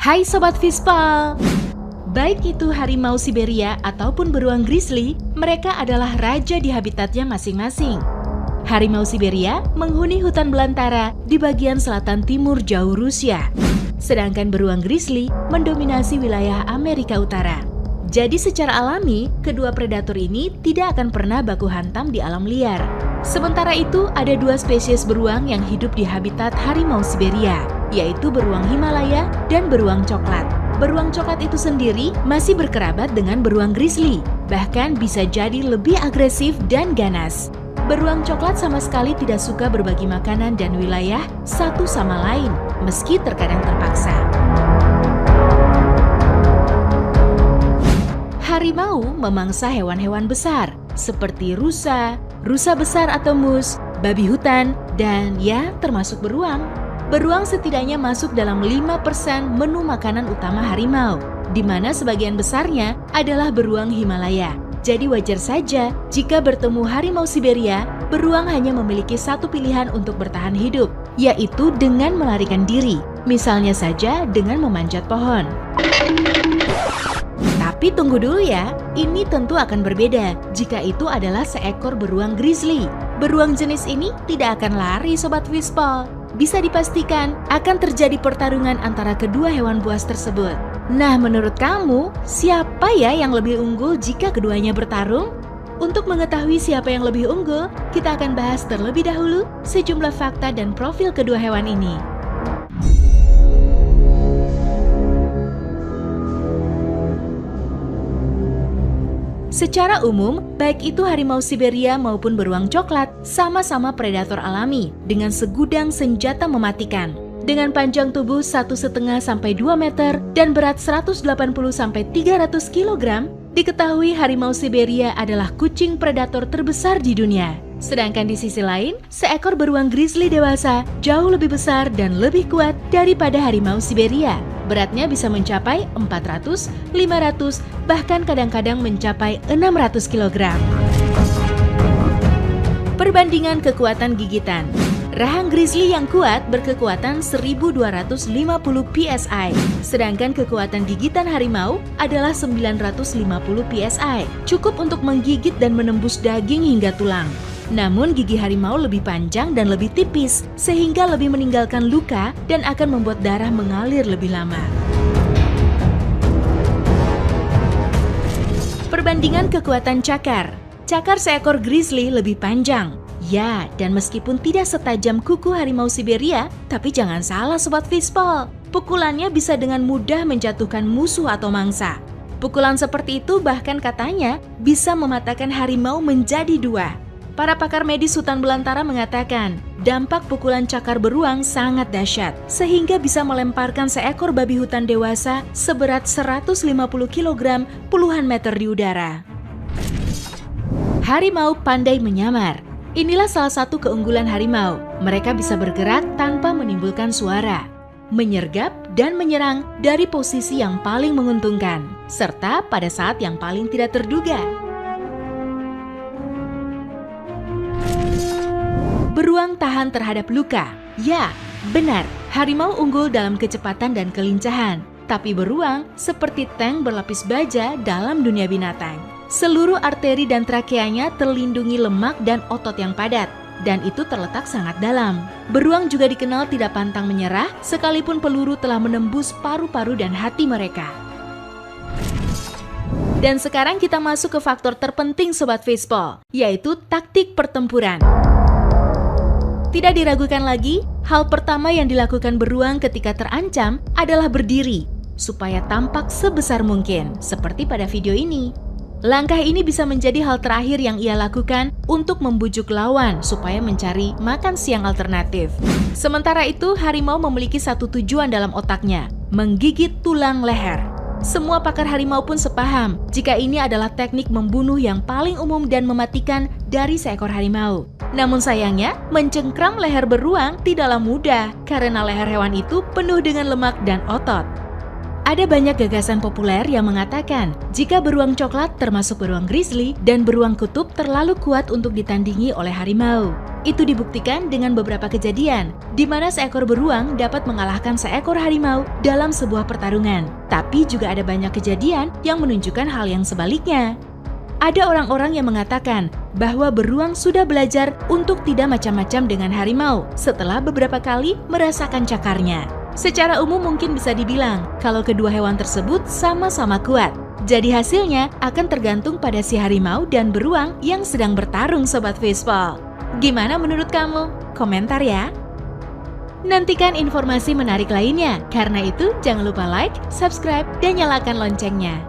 Hai Sobat Vispal! Baik itu harimau Siberia ataupun beruang grizzly, mereka adalah raja di habitatnya masing-masing. Harimau Siberia menghuni hutan belantara di bagian selatan timur jauh Rusia. Sedangkan beruang grizzly mendominasi wilayah Amerika Utara. Jadi secara alami, kedua predator ini tidak akan pernah baku hantam di alam liar. Sementara itu, ada dua spesies beruang yang hidup di habitat harimau Siberia, yaitu beruang Himalaya dan beruang coklat. Beruang coklat itu sendiri masih berkerabat dengan beruang grizzly, bahkan bisa jadi lebih agresif dan ganas. Beruang coklat sama sekali tidak suka berbagi makanan dan wilayah satu sama lain, meski terkadang terpaksa. Harimau memangsa hewan-hewan besar, seperti rusa besar atau mus, babi hutan, dan ya termasuk beruang. Beruang setidaknya masuk dalam 5% menu makanan utama harimau, di mana sebagian besarnya adalah beruang Himalaya. Jadi wajar saja jika bertemu harimau Siberia, beruang hanya memiliki satu pilihan untuk bertahan hidup, yaitu dengan melarikan diri, misalnya saja dengan memanjat pohon. Tapi tunggu dulu ya, ini tentu akan berbeda jika itu adalah seekor beruang grizzly. Beruang jenis ini tidak akan lari Sobat Vispal. Bisa dipastikan akan terjadi pertarungan antara kedua hewan buas tersebut. Nah, menurut kamu, siapa ya yang lebih unggul jika keduanya bertarung? Untuk mengetahui siapa yang lebih unggul, kita akan bahas terlebih dahulu sejumlah fakta dan profil kedua hewan ini. Secara umum, baik itu harimau Siberia maupun beruang coklat sama-sama predator alami dengan segudang senjata mematikan. Dengan panjang tubuh 1,5 sampai 2 meter dan berat 180 sampai 300 kg, diketahui harimau Siberia adalah kucing predator terbesar di dunia. Sedangkan di sisi lain, seekor beruang grizzly dewasa jauh lebih besar dan lebih kuat daripada harimau Siberia. Beratnya bisa mencapai 400, 500, bahkan kadang-kadang mencapai 600 kg. Perbandingan kekuatan gigitan. Rahang grizzly yang kuat berkekuatan 1250 psi, sedangkan kekuatan gigitan harimau adalah 950 psi, cukup untuk menggigit dan menembus daging hingga tulang. Namun gigi harimau lebih panjang dan lebih tipis, sehingga lebih meninggalkan luka dan akan membuat darah mengalir lebih lama. Perbandingan kekuatan cakar. Cakar seekor grizzly lebih panjang. Ya, dan meskipun tidak setajam kuku harimau Siberia, tapi jangan salah Sobat Vispal. Pukulannya bisa dengan mudah menjatuhkan musuh atau mangsa. Pukulan seperti itu bahkan katanya bisa mematahkan harimau menjadi dua. Para pakar medis hutan belantara mengatakan, dampak pukulan cakar beruang sangat dahsyat, sehingga bisa melemparkan seekor babi hutan dewasa seberat 150 kg puluhan meter di udara. Harimau pandai menyamar. Inilah salah satu keunggulan harimau. Mereka bisa bergerak tanpa menimbulkan suara, menyergap dan menyerang dari posisi yang paling menguntungkan, serta pada saat yang paling tidak terduga. Beruang tahan terhadap luka. Ya, benar, harimau unggul dalam kecepatan dan kelincahan. Tapi beruang seperti tank berlapis baja dalam dunia binatang. Seluruh arteri dan trakeanya terlindungi lemak dan otot yang padat, dan itu terletak sangat dalam. Beruang juga dikenal tidak pantang menyerah, sekalipun peluru telah menembus paru-paru dan hati mereka. Dan sekarang kita masuk ke faktor terpenting Sobat Vispal, yaitu taktik pertempuran. Tidak diragukan lagi, hal pertama yang dilakukan beruang ketika terancam adalah berdiri, supaya tampak sebesar mungkin, seperti pada video ini. Langkah ini bisa menjadi hal terakhir yang ia lakukan untuk membujuk lawan supaya mencari makan siang alternatif. Sementara itu, harimau memiliki satu tujuan dalam otaknya, menggigit tulang leher. Semua pakar harimau pun sepaham jika ini adalah teknik membunuh yang paling umum dan mematikan dari seekor harimau. Namun sayangnya, mencengkram leher beruang tidaklah mudah karena leher hewan itu penuh dengan lemak dan otot. Ada banyak gagasan populer yang mengatakan jika beruang coklat termasuk beruang grizzly dan beruang kutub terlalu kuat untuk ditandingi oleh harimau. Itu dibuktikan dengan beberapa kejadian di mana seekor beruang dapat mengalahkan seekor harimau dalam sebuah pertarungan. Tapi juga ada banyak kejadian yang menunjukkan hal yang sebaliknya. Ada orang-orang yang mengatakan bahwa beruang sudah belajar untuk tidak macam-macam dengan harimau setelah beberapa kali merasakan cakarnya. Secara umum mungkin bisa dibilang kalau kedua hewan tersebut sama-sama kuat. Jadi hasilnya akan tergantung pada si harimau dan beruang yang sedang bertarung Sobat Fishball. Gimana menurut kamu? Komentar ya! Nantikan informasi menarik lainnya. Karena itu jangan lupa like, subscribe, dan nyalakan loncengnya.